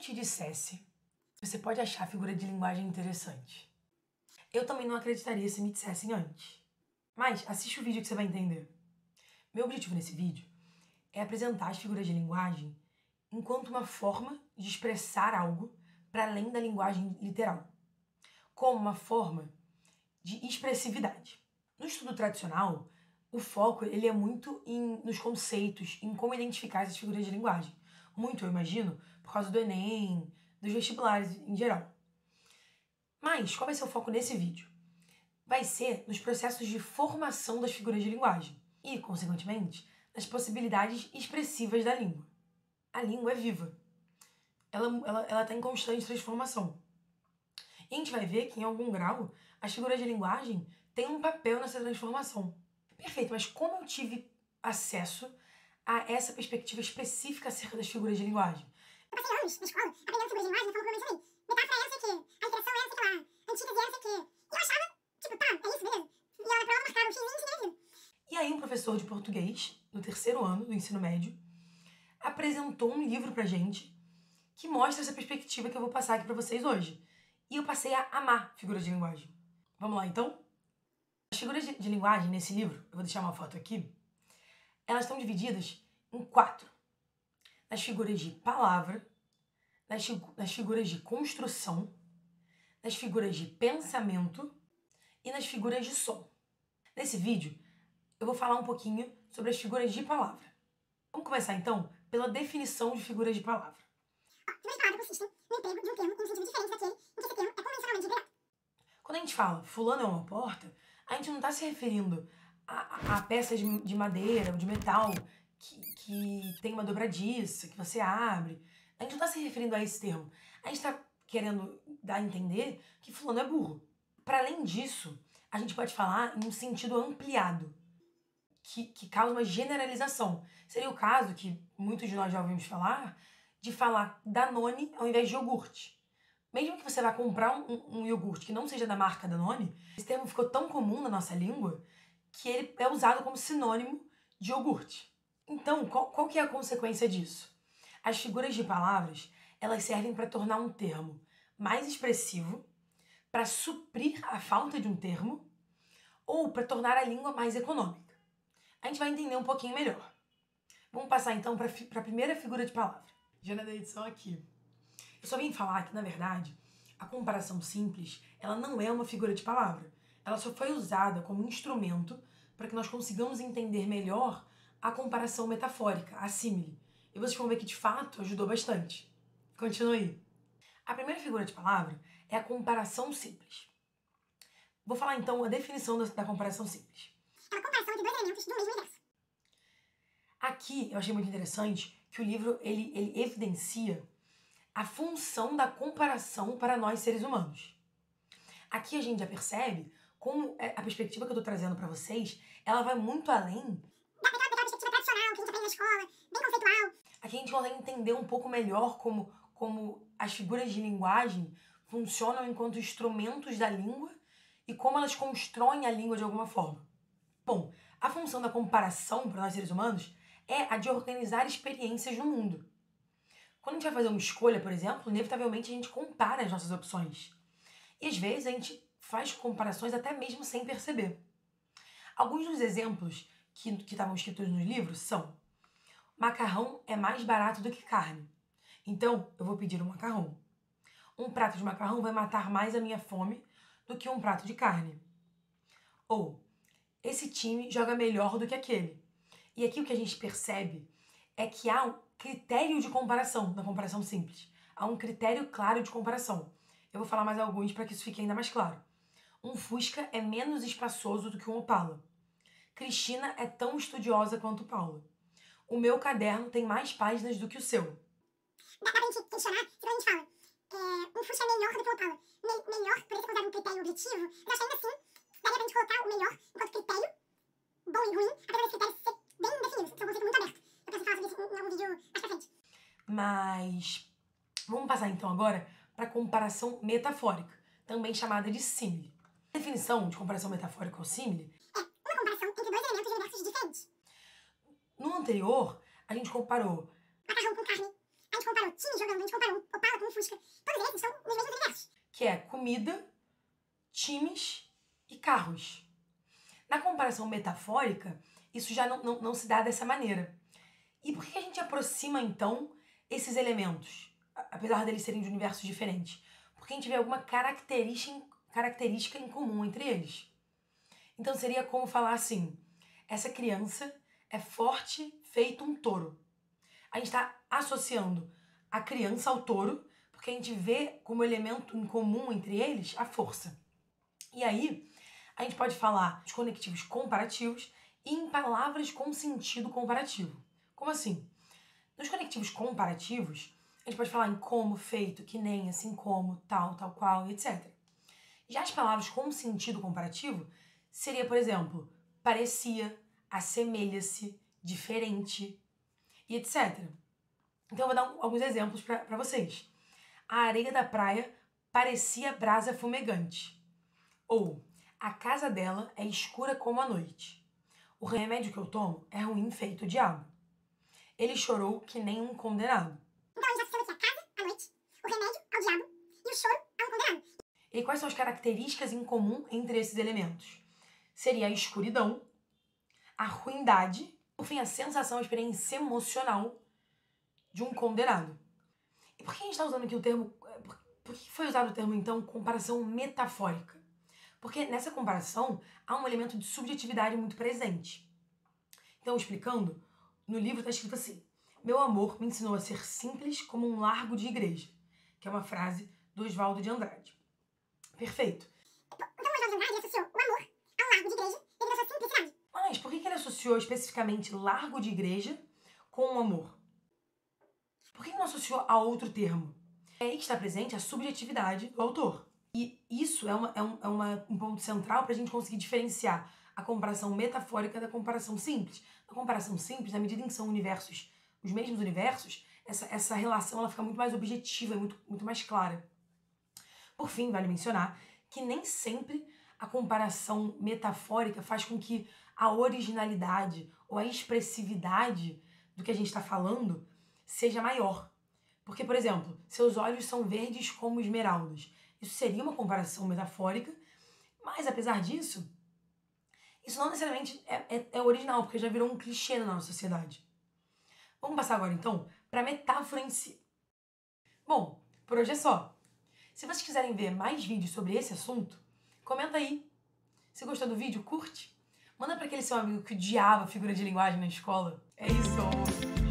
te dissesse que você pode achar a figura de linguagem interessante? Eu também não acreditaria se me dissessem antes. Mas assiste o vídeo que você vai entender. Meu objetivo nesse vídeo é apresentar as figuras de linguagem enquanto uma forma de expressar algo para além da linguagem literal, como uma forma de expressividade. No estudo tradicional, o foco ele é muito nos conceitos, em como identificar essas figuras de linguagem. Muito, eu imagino, por causa do Enem, dos vestibulares em geral. Mas qual vai ser o foco nesse vídeo? Vai ser nos processos de formação das figuras de linguagem e, consequentemente, nas possibilidades expressivas da língua. A língua é viva. Ela está em constante transformação. E a gente vai ver que, em algum grau, as figuras de linguagem têm um papel nessa transformação. Perfeito, mas como eu tive acesso a essa perspectiva específica acerca das figuras de linguagem? Eu passei anos na escola aprendendo figuras de linguagem da forma como eu mencionei. Metáfora era não sei o quê, a interação era não sei o que lá, antítese era não sei o quê. E eu achava, tipo, tá, é isso, beleza. E ela na prova marcava um xizinho e seguia aquilo. E aí um professor de português, no 3º ano do ensino médio, apresentou um livro pra gente que mostra essa perspectiva que eu vou passar aqui pra vocês hoje. E eu passei a amar figuras de linguagem. Vamos lá, então? As figuras de linguagem nesse livro, eu vou deixar uma foto aqui, elas estão divididas em 4. Nas figuras de palavra, nas figuras de construção, nas figuras de pensamento e nas figuras de som. Nesse vídeo, eu vou falar um pouquinho sobre as figuras de palavra. Vamos começar, então, pela definição de figuras de palavra. Figuras de palavra consistem no emprego de um termo com um sentido diferente daquele em que esse termo é convencionalmente empregado. Quando a gente fala fulano é uma porta, a gente não está se referindo a peças de madeira ou de metal que tem uma dobradiça, que você abre. A gente não está se referindo a esse termo. A gente está querendo dar a entender que fulano é burro. Para além disso, a gente pode falar em um sentido ampliado, que causa uma generalização. Seria o caso, que muitos de nós já ouvimos falar, de falar Danone ao invés de iogurte. Mesmo que você vá comprar um iogurte que não seja da marca Danone, esse termo ficou tão comum na nossa língua que ele é usado como sinônimo de iogurte. Então, qual que é a consequência disso? As figuras de palavras, elas servem para tornar um termo mais expressivo, para suprir a falta de um termo, ou para tornar a língua mais econômica. A gente vai entender um pouquinho melhor. Vamos passar então para a primeira figura de palavra. Já na edição aqui. Eu só vim falar que, na verdade, a comparação simples, ela não é uma figura de palavra. Ela só foi usada como instrumento para que nós consigamos entender melhor a comparação metafórica, a símile. E vocês vão ver que, de fato, ajudou bastante. Continue aí. A primeira figura de palavra é a comparação simples. Vou falar, então, a definição da comparação simples. É uma comparação entre dois elementos do mesmo universo. Aqui, eu achei muito interessante que o livro ele evidencia a função da comparação para nós seres humanos. Aqui a gente já percebe como a perspectiva que eu estou trazendo para vocês, ela vai muito além Daquela perspectiva tradicional que a gente aprende na escola, bem conceitual. Aqui a gente consegue entender um pouco melhor como as figuras de linguagem funcionam enquanto instrumentos da língua e como elas constroem a língua de alguma forma. Bom, a função da comparação para nós seres humanos é a de organizar experiências no mundo. Quando a gente vai fazer uma escolha, por exemplo, inevitavelmente a gente compara as nossas opções. E às vezes a gente faz comparações até mesmo sem perceber. Alguns dos exemplos que estavam escritos nos livros são: macarrão é mais barato do que carne, então eu vou pedir um macarrão. Um prato de macarrão vai matar mais a minha fome do que um prato de carne. Ou, esse time joga melhor do que aquele. E aqui o que a gente percebe é que há um critério de comparação, na comparação simples. Há um critério claro de comparação. Eu vou falar mais alguns para que isso fique ainda mais claro. Um Fusca é menos espaçoso do que um Opala. Cristina é tão estudiosa quanto Paula. O meu caderno tem mais páginas do que o seu. Dá pra gente questionar se quando a gente fala um Fusca é melhor do que o Opala. Melhor poderia ser considerado um critério objetivo, mas ainda assim daria pra gente colocar o melhor enquanto critério bom e ruim, apesar desse critério ser bem definido, que é um conceito muito aberto. Eu penso falar sobre isso em algum vídeo mais pra frente. Mas vamos passar então agora para a comparação metafórica, também chamada de símile. A definição de comparação metafórica ou símile É uma comparação entre dois elementos de universos diferentes. No anterior, a gente comparou Macarrão com carne, a gente comparou time jogando, a gente comparou Opala com que é comida, times e carros. Na comparação metafórica, isso já não se dá dessa maneira. E por que a gente aproxima, então, esses elementos, apesar deles serem de universos diferentes? Porque a gente vê alguma característica em comum entre eles. Então seria como falar assim: essa criança é forte feito um touro. A gente está associando a criança ao touro, porque a gente vê como elemento em comum entre eles a força. E aí, a gente pode falar de conectivos comparativos e em palavras com sentido comparativo. Como assim? Nos conectivos comparativos, a gente pode falar em como, feito, que nem, assim como, tal, tal qual, etc. Já as palavras com sentido comparativo seria, por exemplo, parecia, assemelha-se, diferente e etc. Então eu vou dar alguns exemplos para vocês. A areia da praia parecia brasa fumegante. Ou, a casa dela é escura como a noite. O remédio que eu tomo é ruim feito diabo. Ele chorou que nem um condenado. Então a gente já associou aqui a casa, a noite, o remédio ao diabo e o choro a um condenado. E quais são as características em comum entre esses elementos? Seria a escuridão, a ruindade, por fim, a sensação, a experiência emocional de um condenado. E por que a gente está usando aqui o termo... Por que foi usado o termo, então, comparação metafórica? Porque nessa comparação há um elemento de subjetividade muito presente. Então, explicando, no livro está escrito assim: meu amor me ensinou a ser simples como um largo de igreja, que é uma frase do Oswaldo de Andrade. Perfeito. Então o Oswaldo de Andrade associou o amor ao largo de igreja devido à sua simplicidade. Mas por que ele associou especificamente largo de igreja com o amor? Por que não associou a outro termo? É aí que está presente a subjetividade do autor. E isso é um ponto central para a gente conseguir diferenciar a comparação metafórica da comparação simples. Na comparação simples, na medida em que são universos, os mesmos universos, essa relação ela fica muito mais objetiva, muito mais clara. Por fim, vale mencionar que nem sempre a comparação metafórica faz com que a originalidade ou a expressividade do que a gente está falando seja maior. Porque, por exemplo, seus olhos são verdes como esmeraldas. Isso seria uma comparação metafórica, mas apesar disso, isso não necessariamente é original, porque já virou um clichê na nossa sociedade. Vamos passar agora, então, para a metáfora em si. Bom, por hoje é só. Se vocês quiserem ver mais vídeos sobre esse assunto, comenta aí. Se gostou do vídeo, curte. Manda para aquele seu amigo que odiava figura de linguagem na escola. É isso!